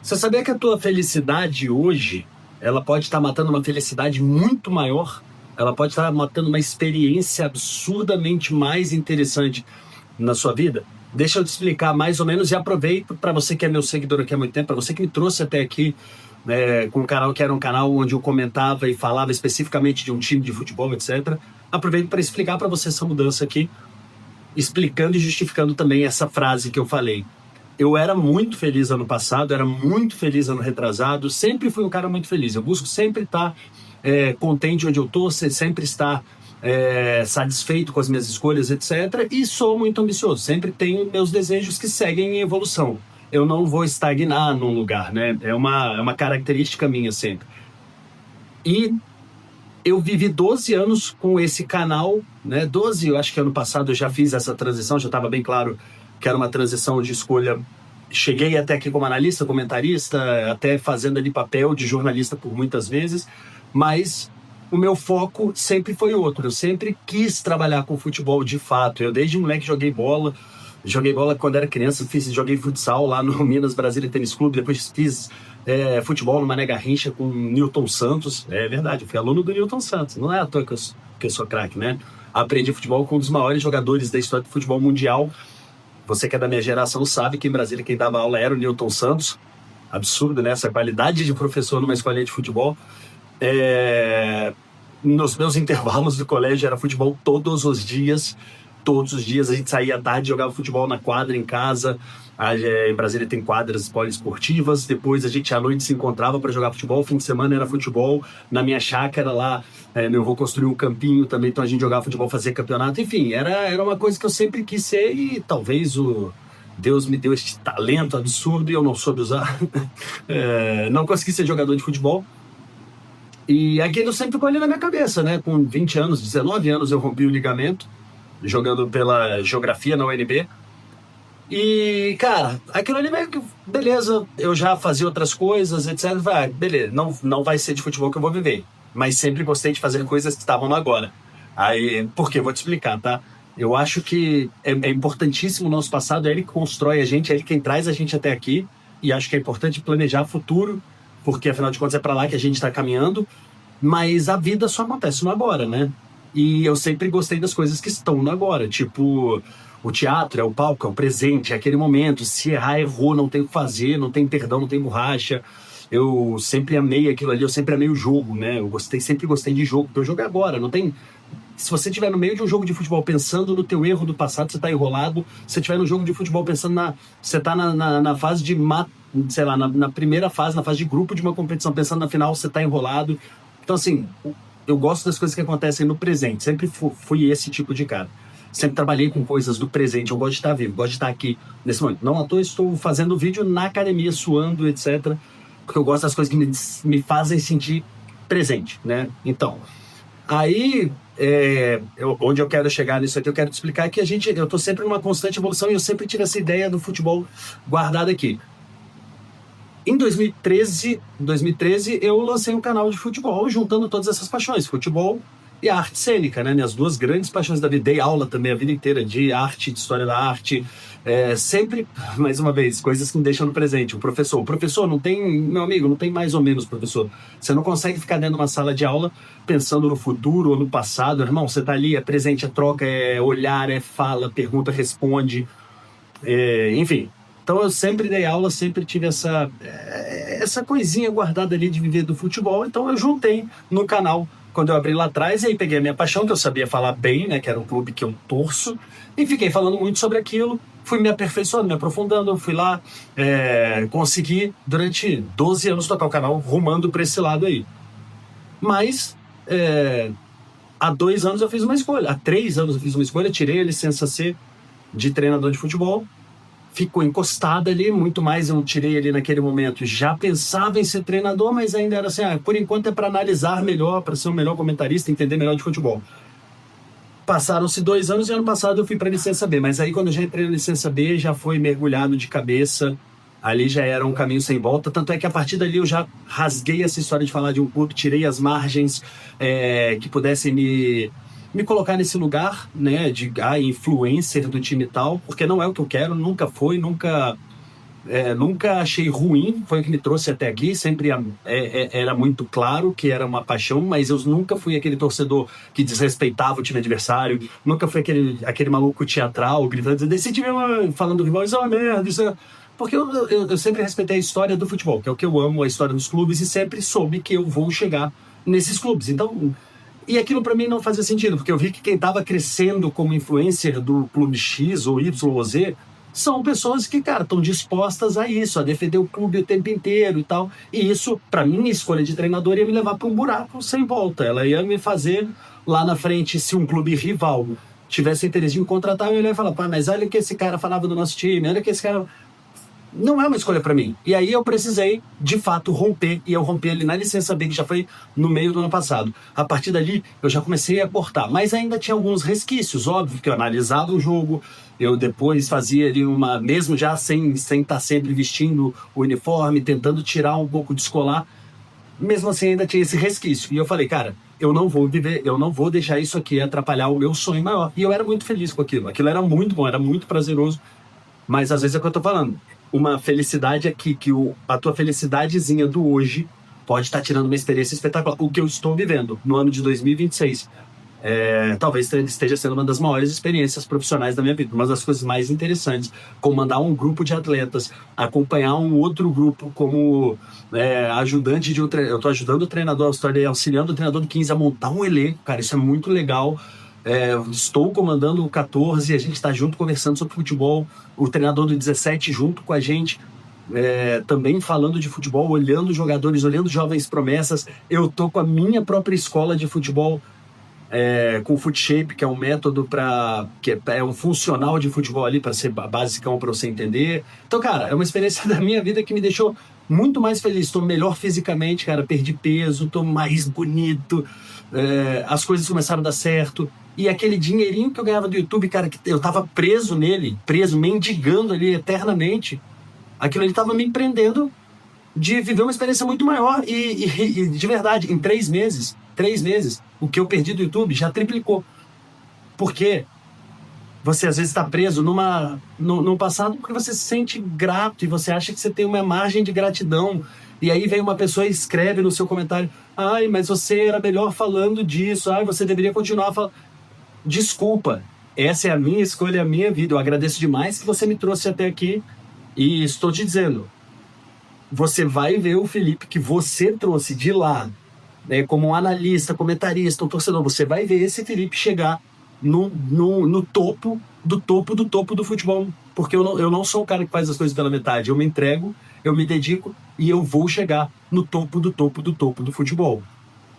Você sabia que a tua felicidade hoje, ela pode estar matando uma felicidade muito maior? Ela pode estar matando uma experiência absurdamente mais interessante na sua vida? Deixa eu te explicar mais ou menos e aproveito para você que é meu seguidor aqui há muito tempo, para você que me trouxe até aqui, né, com um canal que era um canal onde eu comentava e falava especificamente de um time de futebol, etc. Aproveito para explicar para você essa mudança aqui, explicando e justificando também essa frase que eu falei. Eu era muito feliz ano passado, era muito feliz ano retrasado, sempre fui um cara muito feliz. Eu busco sempre estar contente onde eu estou, sempre estar satisfeito com as minhas escolhas, etc. E sou muito ambicioso, sempre tenho meus desejos que seguem em evolução. Eu não vou estagnar num lugar, né? É uma característica minha sempre. E eu vivi 12 anos com esse canal, né? 12, eu acho que ano passado eu já fiz essa transição, já estava bem claro que era uma transição de escolha. Cheguei até aqui como analista, comentarista, até fazendo ali papel de jornalista por muitas vezes, mas o meu foco sempre foi outro. Eu sempre quis trabalhar com futebol de fato. Eu desde moleque joguei bola quando era criança, joguei futsal lá no Minas Brasília Tênis Clube, depois fiz futebol no Mané Garrincha com o Newton Santos. É verdade, eu fui aluno do Newton Santos, não é à toa que eu sou craque, né? Aprendi futebol com um dos maiores jogadores da história do futebol mundial. Você que é da minha geração sabe que em Brasília quem dava aula era o Newton Santos. Absurdo, né? Essa qualidade de professor numa escolinha de futebol. Nos meus intervalos do colégio era futebol todos os dias. Todos os dias a gente saía à tarde, jogava futebol na quadra em casa. Em Brasília tem quadras poliesportivas. Depois a gente à noite se encontrava para jogar futebol. Fim de semana era futebol. Na minha chácara lá, meu avô construiu um campinho também, então a gente jogava futebol, fazia campeonato. Enfim, era uma coisa que eu sempre quis ser e talvez Deus me deu este talento absurdo e eu não soube usar. Não consegui ser jogador de futebol. E aquilo sempre ficou ali na minha cabeça, né? Com 20 anos, 19 anos eu rompi o ligamento, jogando pela geografia na UNB. E, cara, aquilo ali meio que, beleza, eu já fazia outras coisas, etc. Beleza, não vai ser de futebol que eu vou viver. Mas sempre gostei de fazer coisas que estavam no agora. Aí, por quê? Vou te explicar, tá? Eu acho que é importantíssimo o nosso passado, é ele que constrói a gente, é ele quem traz a gente até aqui. E acho que é importante planejar o futuro, porque afinal de contas é para lá que a gente está caminhando. Mas a vida só acontece no agora, né? E eu sempre gostei das coisas que estão no agora. Tipo, o teatro é o palco, é o presente, é aquele momento. Se errar, errou, não tem o que fazer, não tem perdão, não tem borracha. Eu sempre amei aquilo ali, eu sempre amei o jogo, né? Sempre gostei de jogo, porque o jogo é agora, não tem... Se você estiver no meio de um jogo de futebol pensando no teu erro do passado, você está enrolado. Se você estiver no jogo de futebol pensando você está na fase de... sei lá, na primeira fase, na fase de grupo de uma competição, pensando na final, você está enrolado. Então, assim, eu gosto das coisas que acontecem no presente. Sempre fui esse tipo de cara. Sempre trabalhei com coisas do presente. Eu gosto de estar vivo, gosto de estar aqui nesse momento. Não à toa estou fazendo vídeo na academia, suando, etc. Porque eu gosto das coisas que me fazem sentir presente, né? Então, aí, onde eu quero chegar nisso aqui, eu quero te explicar que eu estou sempre numa constante evolução e eu sempre tive essa ideia do futebol guardada aqui. Em 2013, eu lancei um canal de futebol juntando todas essas paixões, futebol e arte cênica, né? Minhas duas grandes paixões da vida. Dei aula também a vida inteira de arte, de história da arte. Sempre, mais uma vez, coisas que me deixam no presente. O professor não tem, meu amigo, não tem mais ou menos professor. Você não consegue ficar dentro de uma sala de aula pensando no futuro ou no passado. Irmão, você tá ali, é presente, é troca, é olhar, é fala, pergunta, responde. Enfim. Então eu sempre dei aula, sempre tive essa coisinha guardada ali de viver do futebol. Então eu juntei no canal quando eu abri lá atrás, e aí peguei a minha paixão, que eu sabia falar bem, né, que era um clube que eu torço, e fiquei falando muito sobre aquilo, fui me aperfeiçoando, me aprofundando, fui lá, consegui durante 12 anos tocar o canal rumando para esse lado aí. Mas há 2 anos eu fiz uma escolha, há 3 anos eu fiz uma escolha, tirei a licença C de treinador de futebol, ficou encostada ali, muito mais eu tirei ali naquele momento. Já pensava em ser treinador, mas ainda era assim, por enquanto é para analisar melhor, para ser um melhor comentarista, entender melhor de futebol. Passaram-se 2 anos e ano passado eu fui para a licença B, mas aí quando eu já entrei na licença B, já foi mergulhado de cabeça, ali já era um caminho sem volta, tanto é que a partir dali eu já rasguei essa história de falar de um clube, tirei as margens que pudessem me colocar nesse lugar, né, de influencer do time e tal, porque não é o que eu quero, nunca foi, nunca Nunca achei ruim, foi o que me trouxe até aqui. Sempre era muito claro que era uma paixão, mas eu nunca fui aquele torcedor que desrespeitava o time adversário, nunca fui aquele maluco teatral gritando, dizendo, esse time falando do rival, isso é uma merda, isso é... Porque eu sempre respeitei a história do futebol, que é o que eu amo, a história dos clubes, e sempre soube que eu vou chegar nesses clubes. Então, e aquilo para mim não fazia sentido, porque eu vi que quem estava crescendo como influencer do clube X ou Y ou Z são pessoas que, cara, estão dispostas a isso, a defender o clube o tempo inteiro e tal. E isso, para mim, a escolha de treinador ia me levar para um buraco sem volta. Ela ia me fazer lá na frente, se um clube rival tivesse interesse em contratar, eu ia falar, pá, mas olha o que esse cara falava do nosso time, olha o que esse cara... Não é uma escolha para mim. E aí eu precisei, de fato, romper. E eu rompi ali na licença B, que já foi no meio do ano passado. A partir dali, eu já comecei a cortar. Mas ainda tinha alguns resquícios, óbvio, que eu analisava o jogo. Eu depois fazia ali uma... Mesmo já sem estar sempre vestindo o uniforme, tentando tirar um pouco, descolar. Mesmo assim, ainda tinha esse resquício. E eu falei, cara, eu não vou viver, eu não vou deixar isso aqui atrapalhar o meu sonho maior. E eu era muito feliz com aquilo. Aquilo era muito bom, era muito prazeroso. Mas às vezes é o que eu tô falando. Uma felicidade aqui, que a tua felicidadezinha do hoje pode estar tirando uma experiência espetacular. O que eu estou vivendo no ano de 2026 talvez esteja sendo uma das maiores experiências profissionais da minha vida, uma das coisas mais interessantes, comandar um grupo de atletas, acompanhar um outro grupo como ajudante de um treinador. Eu estou ajudando o treinador, estou auxiliando o treinador do 15 a montar um elenco, cara, isso é muito legal. Estou comandando o 14, a gente está junto conversando sobre futebol, o treinador do 17 junto com a gente, também falando de futebol, olhando jogadores, olhando jovens promessas. Eu tô com a minha própria escola de futebol, com o FootShape, que é um método que é um funcional de futebol ali, para ser basicão, para você entender. Então, cara, é uma experiência da minha vida que me deixou muito mais feliz. Estou melhor fisicamente, cara, perdi peso, estou mais bonito, as coisas começaram a dar certo. E aquele dinheirinho que eu ganhava do YouTube, cara, que eu tava preso nele, mendigando ali eternamente, aquilo ali tava me prendendo de viver uma experiência muito maior. E de verdade, em 3 meses, o que eu perdi do YouTube já triplicou. Porque você às vezes está preso num passado porque você se sente grato e você acha que você tem uma margem de gratidão. E aí vem uma pessoa e escreve no seu comentário, ai, mas você era melhor falando disso, ai, você deveria continuar falando. Desculpa, essa é a minha escolha, a minha vida. Eu agradeço demais que você me trouxe até aqui e estou te dizendo, você vai ver o Felipe que você trouxe de lá, como um analista, comentarista, um torcedor. Você vai ver esse Felipe chegar no topo do futebol. Porque eu não sou o cara que faz as coisas pela metade. Eu me entrego, eu me dedico e eu vou chegar no topo do futebol.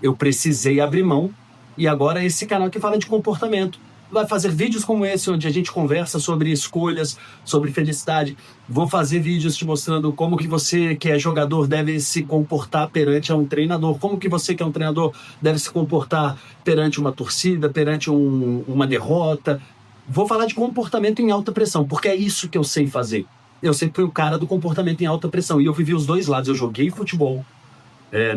Eu precisei abrir mão. E agora esse canal que fala de comportamento vai fazer vídeos como esse, onde a gente conversa sobre escolhas, sobre felicidade. Vou fazer vídeos te mostrando como que você, que é jogador, deve se comportar perante um treinador. Como que você, que é um treinador, deve se comportar perante uma torcida, perante uma derrota. Vou falar de comportamento em alta pressão, porque é isso que eu sei fazer. Eu sempre fui o cara do comportamento em alta pressão. E eu vivi os dois lados. Eu joguei futebol.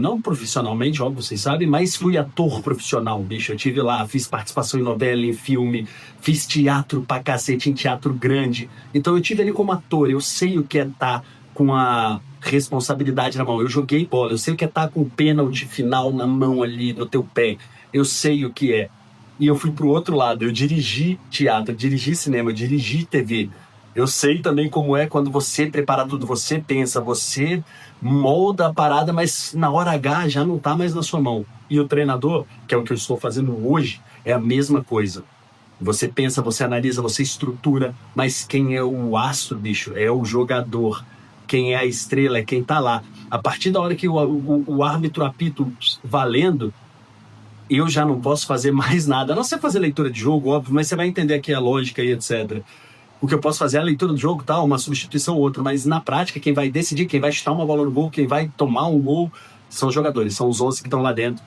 Não profissionalmente, óbvio, vocês sabem, mas fui ator profissional, bicho. Eu tive lá, fiz participação em novela, em filme, fiz teatro pra cacete, em teatro grande. Então eu tive ali como ator, eu sei o que é estar com a responsabilidade na mão. Eu joguei bola, eu sei o que é estar com o pênalti final na mão ali, no teu pé. Eu sei o que é. E eu fui pro outro lado, eu dirigi teatro, dirigi cinema, dirigi TV. Eu sei também como é quando você prepara tudo, você pensa, você molda a parada, mas na hora H já não tá mais na sua mão. E o treinador, que é o que eu estou fazendo hoje, é a mesma coisa. Você pensa, você analisa, você estrutura, mas quem é o astro, bicho, é o jogador. Quem é a estrela é quem tá lá. A partir da hora que o árbitro apita valendo, eu já não posso fazer mais nada. A não ser fazer leitura de jogo, óbvio, mas você vai entender aqui a lógica e etc. O que eu posso fazer é a leitura do jogo, tal, uma substituição ou outra, mas na prática, quem vai decidir, quem vai chutar uma bola no gol, quem vai tomar um gol, são os jogadores, são os 11 que estão lá dentro.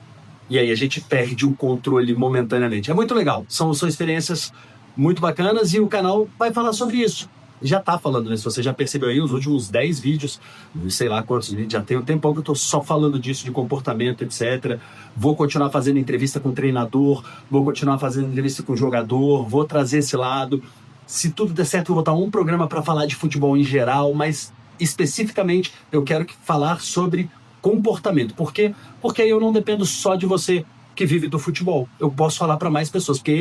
E aí a gente perde o controle momentaneamente. É muito legal, são experiências muito bacanas e o canal vai falar sobre isso. Já tá falando, né? Se você já percebeu aí, os últimos 10 vídeos, sei lá quantos vídeos, já tem um tempão que eu tô só falando disso, de comportamento, etc. Vou continuar fazendo entrevista com o treinador, vou continuar fazendo entrevista com o jogador, vou trazer esse lado. Se tudo der certo, eu vou botar um programa para falar de futebol em geral, mas especificamente, eu quero falar sobre comportamento. Por quê? Porque eu não dependo só de você que vive do futebol. Eu posso falar para mais pessoas, porque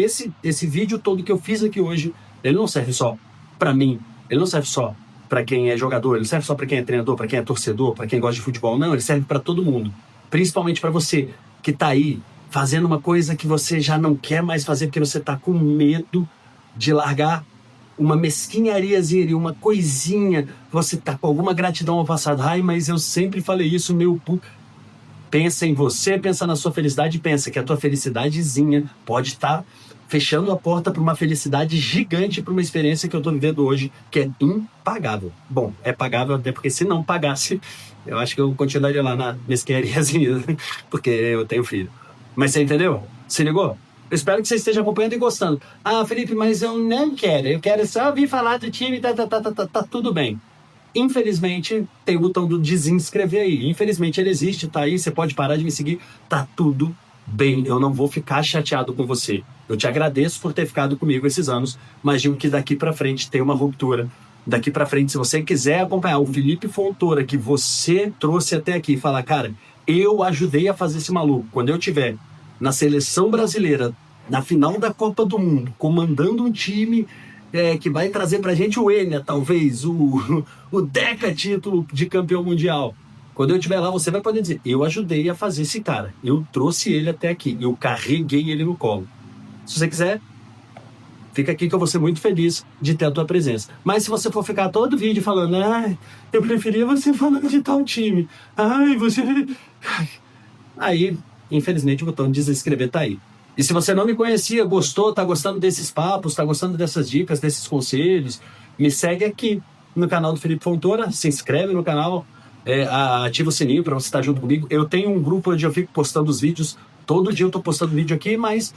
esse vídeo todo que eu fiz aqui hoje, ele não serve só para mim, ele não serve só para quem é jogador, ele não serve só para quem é treinador, para quem é torcedor, para quem gosta de futebol. Não, ele serve para todo mundo. Principalmente para você que tá aí fazendo uma coisa que você já não quer mais fazer porque você tá com medo de largar uma mesquinhariazinha, uma coisinha, você tá com alguma gratidão ao passado. Ai, mas eu sempre falei isso, meu... Pensa em você, pensa na sua felicidade e pensa que a tua felicidadezinha pode estar fechando a porta para uma felicidade gigante, para uma experiência que eu tô vivendo hoje, que é impagável. Bom, é pagável até porque se não pagasse, eu acho que eu continuaria lá na mesquinhariazinha, porque eu tenho filho. Mas você entendeu? Se ligou? Eu espero que você esteja acompanhando e gostando. Ah, Felipe, mas eu não quero. Eu quero só ouvir falar do time, tá tudo bem. Infelizmente, tem o botão do desinscrever aí. Infelizmente, ele existe, tá aí, você pode parar de me seguir. Tá tudo bem, eu não vou ficar chateado com você. Eu te agradeço por ter ficado comigo esses anos, mas digo que daqui pra frente tem uma ruptura. Daqui pra frente, se você quiser acompanhar o Felipe Fontoura, que você trouxe até aqui, e falar, cara, eu ajudei a fazer esse maluco. Quando eu tiver na seleção brasileira, na final da Copa do Mundo, comandando um time que vai trazer pra gente o Enia, talvez, o Deca título de campeão mundial. Quando eu estiver lá, você vai poder dizer, eu ajudei a fazer esse cara, eu trouxe ele até aqui, eu carreguei ele no colo. Se você quiser, fica aqui que eu vou ser muito feliz de ter a tua presença. Mas se você for ficar todo vídeo falando, ai, eu preferia você falando de tal time, ai, você... Aí, infelizmente, o botão de desinscrever tá aí. E se você não me conhecia, gostou, tá gostando desses papos, tá gostando dessas dicas, desses conselhos, me segue aqui no canal do Felipe Fontoura, se inscreve no canal, ativa o sininho para você estar junto comigo. Eu tenho um grupo onde eu fico postando os vídeos, todo dia eu tô postando vídeo aqui, mas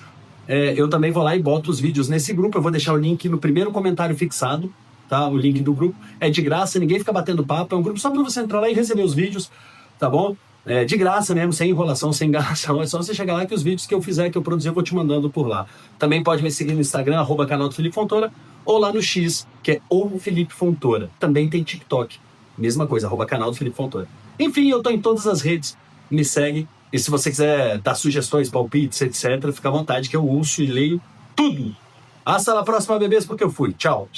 eu também vou lá e boto os vídeos nesse grupo. Eu vou deixar o link no primeiro comentário fixado, tá? O link do grupo é de graça, ninguém fica batendo papo, é um grupo só para você entrar lá e receber os vídeos, tá bom? De graça mesmo, sem enrolação, sem enganação. É só você chegar lá que os vídeos que eu fizer, que eu produzir, eu vou te mandando por lá. Também pode me seguir no Instagram, @canal do Felipe Fontoura, ou lá no X, que é o Felipe Fontoura. Também tem TikTok. Mesma coisa, @canal do Felipe Fontoura. Enfim, eu tô em todas as redes. Me segue. E se você quiser dar sugestões, palpites, etc., fica à vontade que eu ouço e leio tudo. Hasta la próxima, bebês, porque eu fui. Tchau.